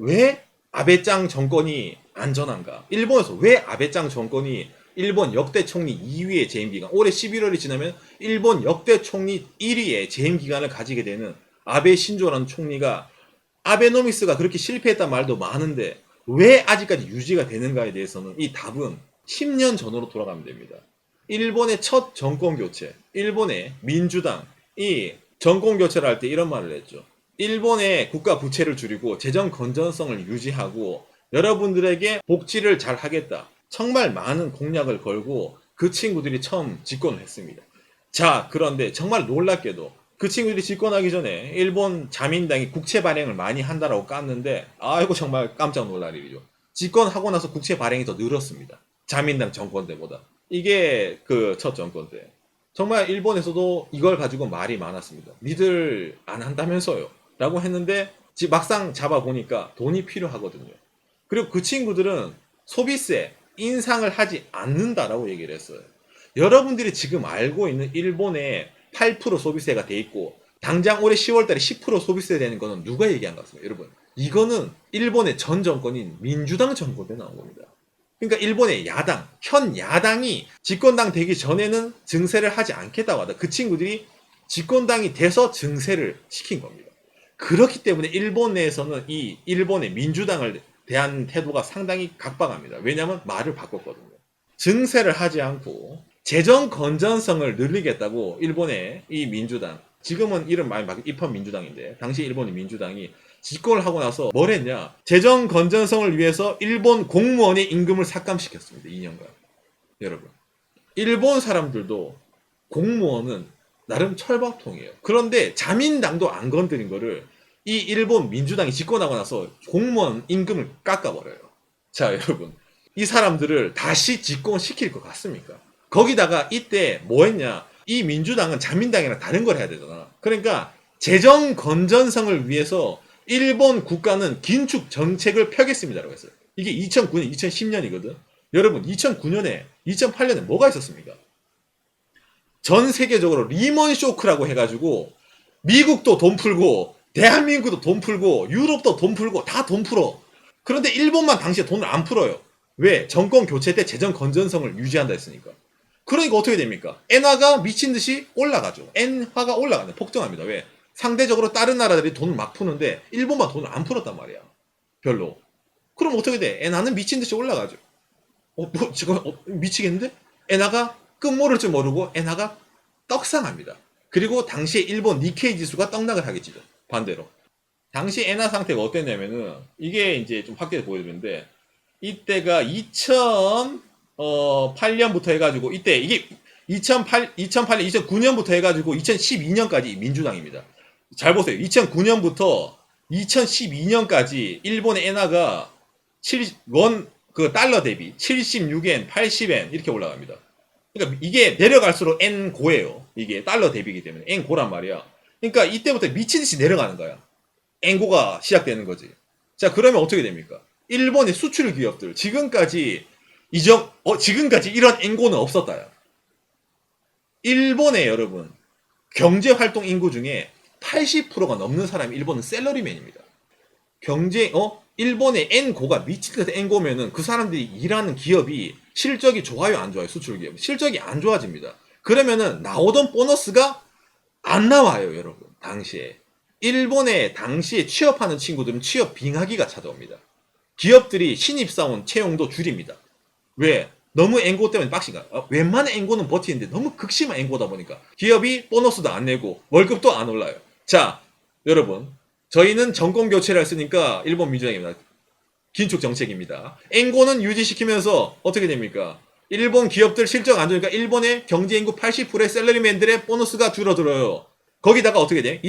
왜 아베짱 정권이 안전한가? 일본에서 왜 아베짱 정권이 일본 역대 총리 2위의 재임 기간, 올해 11월이 지나면 일본 역대 총리 1위의 재임 기간을 가지게 되는 아베 신조라는 총리가 아베노미스가 그렇게 실패했단 말도 많은데 왜 아직까지 유지가 되는가에 대해서는 이 답은 10년 전으로 돌아가면 됩니다. 일본의 첫 정권 교체, 일본의 민주당이 정권 교체를 할 때 이런 말을 했죠. 일본의 국가 부채를 줄이고 재정 건전성을 유지하고 여러분들에게 복지를 잘 하겠다. 정말 많은 공약을 걸고 그 친구들이 처음 집권을 했습니다. 자, 그런데 정말 놀랍게도 그 친구들이 집권하기 전에 일본 자민당이 국채 발행을 많이 한다라고 깠는데 아이고 정말 깜짝 놀랄 일이죠. 집권하고 나서 국채 발행이 더 늘었습니다. 자민당 정권 때보다. 이게 그 첫 정권 때. 정말 일본에서도 이걸 가지고 말이 많았습니다. 니들 안 한다면서요. 라고 했는데 막상 잡아보니까 돈이 필요하거든요. 그리고 그 친구들은 소비세 인상을 하지 않는다라고 얘기를 했어요. 여러분들이 지금 알고 있는 일본의 8% 소비세가 돼 있고 당장 올해 10월달에 10% 소비세 되는 거는 누가 얘기한 것 같습니다. 여러분 이거는 일본의 전 정권인 민주당 정권 때 나온 겁니다. 그러니까 일본의 야당, 현 야당이 집권당 되기 전에는 증세를 하지 않겠다고 하다. 그 친구들이 집권당이 돼서 증세를 시킨 겁니다. 그렇기 때문에 일본 내에서는 이 일본의 민주당을 대한 태도가 상당히 각박합니다. 왜냐하면 말을 바꿨거든요. 증세를 하지 않고 재정 건전성을 늘리겠다고 일본의 이 민주당, 지금은 이름 많이 바뀐 입헌민주당인데 당시 일본의 민주당이 집권을 하고 나서 뭘 했냐? 재정 건전성을 위해서 일본 공무원의 임금을 삭감시켰습니다. 2년간. 여러분. 일본 사람들도 공무원은 나름 철밥통이에요. 그런데 자민당도 안 건드린 거를 이 일본 민주당이 집권하고 나서 공무원 임금을 깎아버려요. 자, 여러분. 이 사람들을 다시 집권시킬 것 같습니까? 거기다가 이때 뭐 했냐? 이 민주당은 자민당이랑 다른 걸 해야 되잖아. 그러니까 재정 건전성을 위해서 일본 국가는 긴축 정책을 펴겠습니다라고 했어요. 이게 2009년, 2010년이거든. 여러분, 2009년에, 2008년에 뭐가 있었습니까? 전 세계적으로 리먼 쇼크라고 해가지고 미국도 돈 풀고 대한민국도 돈 풀고 유럽도 돈 풀고 다 돈 풀어. 그런데 일본만 당시에 돈을 안 풀어요. 왜? 정권 교체 때 재정 건전성을 유지한다 했으니까. 그러니까 어떻게 됩니까? 엔화가 미친 듯이 올라가죠. 엔화가 올라가네. 폭등합니다. 왜? 상대적으로 다른 나라들이 돈을 막 푸는데 일본만 돈을 안 풀었단 말이야. 별로. 그럼 어떻게 돼? 엔화는 미친 듯이 올라가죠. 뭐 지금 미치겠는데? 엔화가 끝모를 줄 모르고 엔화가 떡상합니다. 그리고 당시에 일본 니케이 지수가 떡락을 하겠죠. 반대로. 당시 엔화 상태가 어땠냐면은 이게 이제 좀 확대해 보여드리는데 이때가 2008년부터 해가지고 이때 이게 2008년, 2009년부터 해가지고 2012년까지 민주당입니다. 잘 보세요. 2009년부터 2012년까지 일본의 엔화가 그 달러 대비 76엔, 80엔 이렇게 올라갑니다. 그러니까 이게 내려갈수록 엔 고예요. 이게 달러 대비이기 때문에 엔 고란 말이야. 그러니까 이때부터 미친듯이 내려가는 거야. 엔고가 시작되는 거지. 자, 그러면 어떻게 됩니까? 일본의 수출 기업들 지금까지 지금까지 이런 엔고는 없었다요. 일본의 여러분 경제 활동 인구 중에 80%가 넘는 사람이 일본은 셀러리맨입니다. 일본의 엔고가 미친 듯이 엔고면은 그 사람들이 일하는 기업이 실적이 좋아요, 안 좋아요? 수출 기업 실적이 안 좋아집니다. 그러면은 나오던 보너스가 안 나와요, 여러분. 당시에 일본에 당시에 취업하는 친구들은 취업 빙하기가 찾아옵니다. 기업들이 신입사원 채용도 줄입니다. 왜? 너무 앵고 때문에 빡신가? 웬만한 앵고는 버티는데 너무 극심한 앵고다 보니까 기업이 보너스도 안 내고 월급도 안 올라요. 자, 여러분, 저희는 정권 교체를 했으니까 일본 민주당입니다. 긴축 정책입니다. 앵고는 유지시키면서 어떻게 됩니까? 일본 기업들 실적 안 좋으니까 일본의 경제 인구 80%의 셀러리맨들의 보너스가 줄어들어요. 거기다가 어떻게 돼?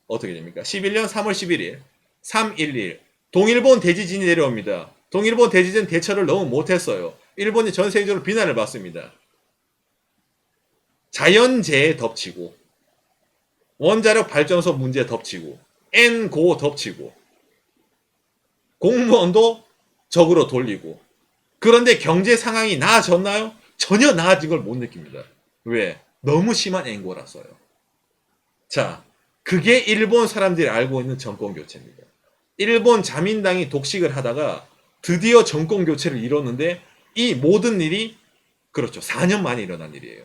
어떻게 됩니까? 11년 3월 11일 3.11 동일본 대지진이 내려옵니다. 동일본 대지진 대처를 너무 못했어요. 일본이 전 세계적으로 비난을 받습니다. 자연재해 덮치고 원자력 발전소 문제 덮치고 엔고 덮치고 공무원도 적으로 돌리고 그런데 경제 상황이 나아졌나요? 전혀 나아진 걸 못 느낍니다. 왜? 너무 심한 엔고라서요. 자, 그게 일본 사람들이 알고 있는 정권 교체입니다. 일본 자민당이 독식을 하다가 드디어 정권 교체를 이뤘는데 이 모든 일이 그렇죠. 4년 만에 일어난 일이에요.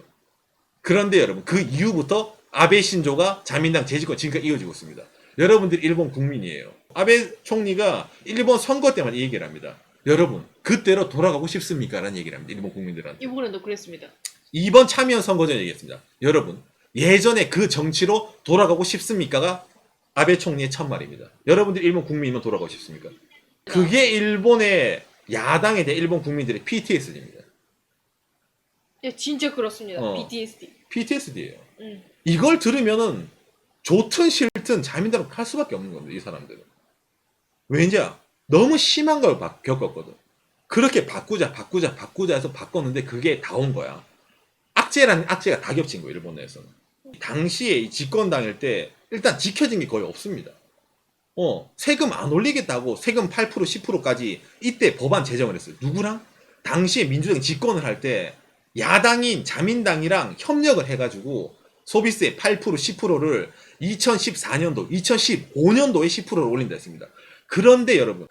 그런데 여러분 그 이후부터 아베 신조가 자민당 재집권 지금까지 이어지고 있습니다. 여러분들이 일본 국민이에요. 아베 총리가 일본 선거 때만 이 얘기를 합니다. 여러분 그때로 돌아가고 싶습니까? 라는 얘기를 합니다. 일본 국민들한테. 이번에도 그랬습니다. 이번 참여연 선거 전에 얘기했습니다. 여러분 예전에 그 정치로 돌아가고 싶습니까가 아베 총리의 첫 말입니다. 여러분들이 일본 국민이면 돌아가고 싶습니까? 그게 일본의 야당에 대한 일본 국민들의 PTSD입니다. 예, 진짜 그렇습니다. PTSD. PTSD예요. 음. 이걸 들으면은 좋든 싫든 자민당으로 갈 수밖에 없는 겁니다. 이 사람들은. 왜냐? 너무 심한 걸 겪었거든. 그렇게 바꾸자 해서 바꿨는데 그게 다 온 거야. 악재라는 악재가 다 겹친 거예요. 일본 내에서는. 당시에 이 집권당일 때 일단 지켜진 게 거의 없습니다. 세금 안 올리겠다고 세금 8% 10%까지 이때 법안 제정을 했어요. 누구랑? 당시에 민주당이 집권을 할 때 야당인 자민당이랑 협력을 해가지고 소비세 8% 10%를 2014년도, 2015년도에 10%를 올린다 했습니다. 그런데 여러분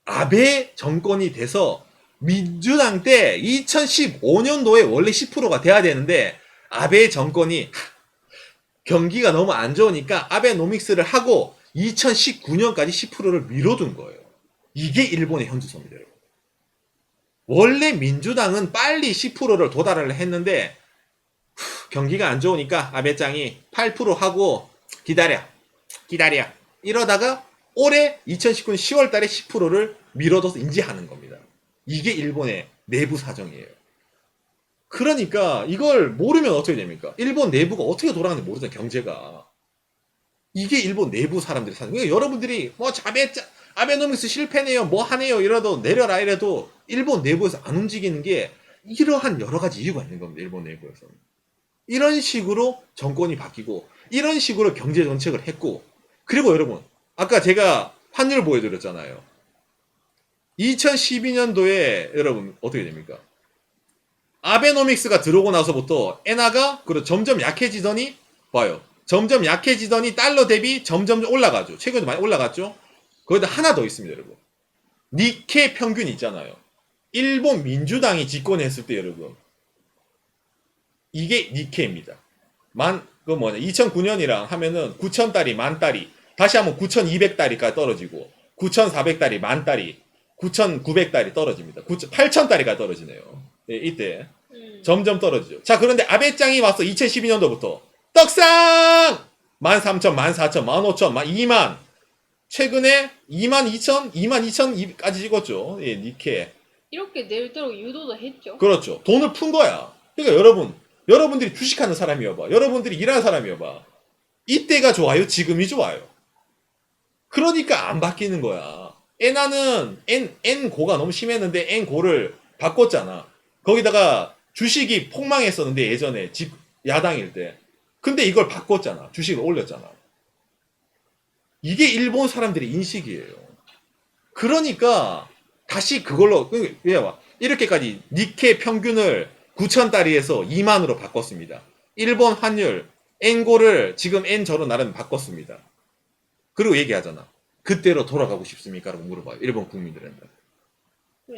아베 정권이 돼서 민주당 때 2015년도에 원래 10%가 돼야 되는데 아베 정권이 경기가 너무 안 좋으니까 아베노믹스를 하고 2019년까지 10%를 미뤄둔 거예요. 이게 일본의 현주소입니다. 여러분. 원래 민주당은 빨리 10%를 도달을 했는데 경기가 안 좋으니까 아베짱이 8% 하고 기다려 이러다가 올해 2019년 10월 달에 10%를 미뤄둬서 인지하는 겁니다. 이게 일본의 내부 사정이에요. 그러니까 이걸 모르면 어떻게 됩니까? 일본 내부가 어떻게 돌아가는지 모르잖아요. 경제가. 이게 일본 내부 사람들의 사정. 그러니까 여러분들이 뭐 아베노믹스 실패네요. 뭐 하네요. 이래도 내려라 이래도 일본 내부에서 안 움직이는 게 이러한 여러 가지 이유가 있는 겁니다. 일본 내부에서는. 이런 식으로 정권이 바뀌고 이런 식으로 경제 정책을 했고 그리고 여러분 아까 제가 환율 보여드렸잖아요. 2012년도에 여러분 어떻게 됩니까? 아베노믹스가 들어오고 나서부터 엔화가 점점 약해지더니 봐요. 점점 약해지더니 달러 대비 점점 올라가죠. 최근에도 많이 올라갔죠. 거기다 하나 더 있습니다, 여러분. 니케 평균 있잖아요. 일본 민주당이 집권했을 때 여러분 이게 니케입니다. 2009년이랑 하면은 9,000달이 만달이 다시 한번 9,200달이까지 떨어지고 9,400달이 만달이 9,900달이 떨어집니다. 8,000달이까지 떨어지네요. 네, 이때 점점 떨어지죠. 자 그런데 아베짱이 와서 2012년도부터 떡상 13,000, 14,000, 15,000, 2만 최근에 22,000, 22,000까지 찍었죠. 예, 니케. 이렇게 내도록 유도도 했죠. 그렇죠. 돈을 푼 거야. 그러니까 여러분들이 주식하는 사람이어봐. 여러분들이 일하는 사람이어봐. 이때가 좋아요? 지금이 좋아요? 그러니까 안 바뀌는 거야. 엔화는 N고가 너무 심했는데 N고를 바꿨잖아. 거기다가 주식이 폭망했었는데 예전에 야당일 때. 근데 이걸 바꿨잖아. 주식을 올렸잖아. 이게 일본 사람들의 인식이에요. 그러니까 다시 그걸로 이렇게까지 니케 평균을 9,000달러에서 2만으로 바꿨습니다. 일본 환율 N고를 지금 N저로 나름 바꿨습니다. 그리고 얘기하잖아. 그때로 돌아가고 싶습니까? 라고 물어봐요. 일본 국민들한테.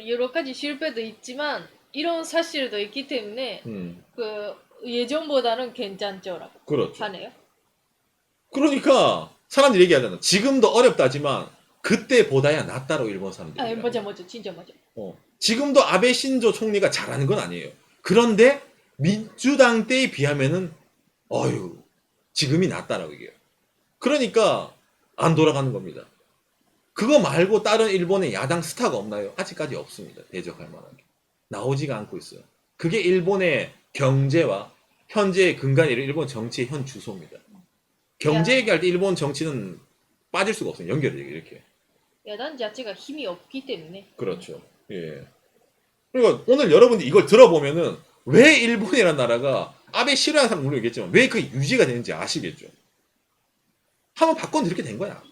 여러 가지 실패도 있지만 이런 사실도 있기 때문에 그 예전보다는 괜찮죠라고 그렇죠. 하네요. 그러니까 사람들이 얘기하잖아. 지금도 어렵다지만 그때보다야 낫다라고 일본 사람들이. 아, 맞아, 진짜 맞아. 지금도 아베 신조 총리가 잘하는 건 아니에요. 그런데 민주당 때에 비하면은 지금이 낫다라고 얘기해요. 그러니까 안 돌아가는 겁니다. 그거 말고 다른 일본의 야당 스타가 없나요? 아직까지 없습니다. 대적할 만하게. 나오지가 않고 있어요. 그게 일본의 경제와 현재의 근간이 일본 정치의 현 주소입니다. 경제 얘기할 때 일본 정치는 빠질 수가 없어요. 연결이 이렇게. 야당 자체가 힘이 없기 때문에. 그렇죠. 예. 그러니까 오늘 여러분들이 이걸 들어보면은 왜 일본이라는 나라가 아베 싫어하는 사람 모르겠지만 왜 그 유지가 되는지 아시겠죠. 한번 바꿔도 이렇게 된 거야.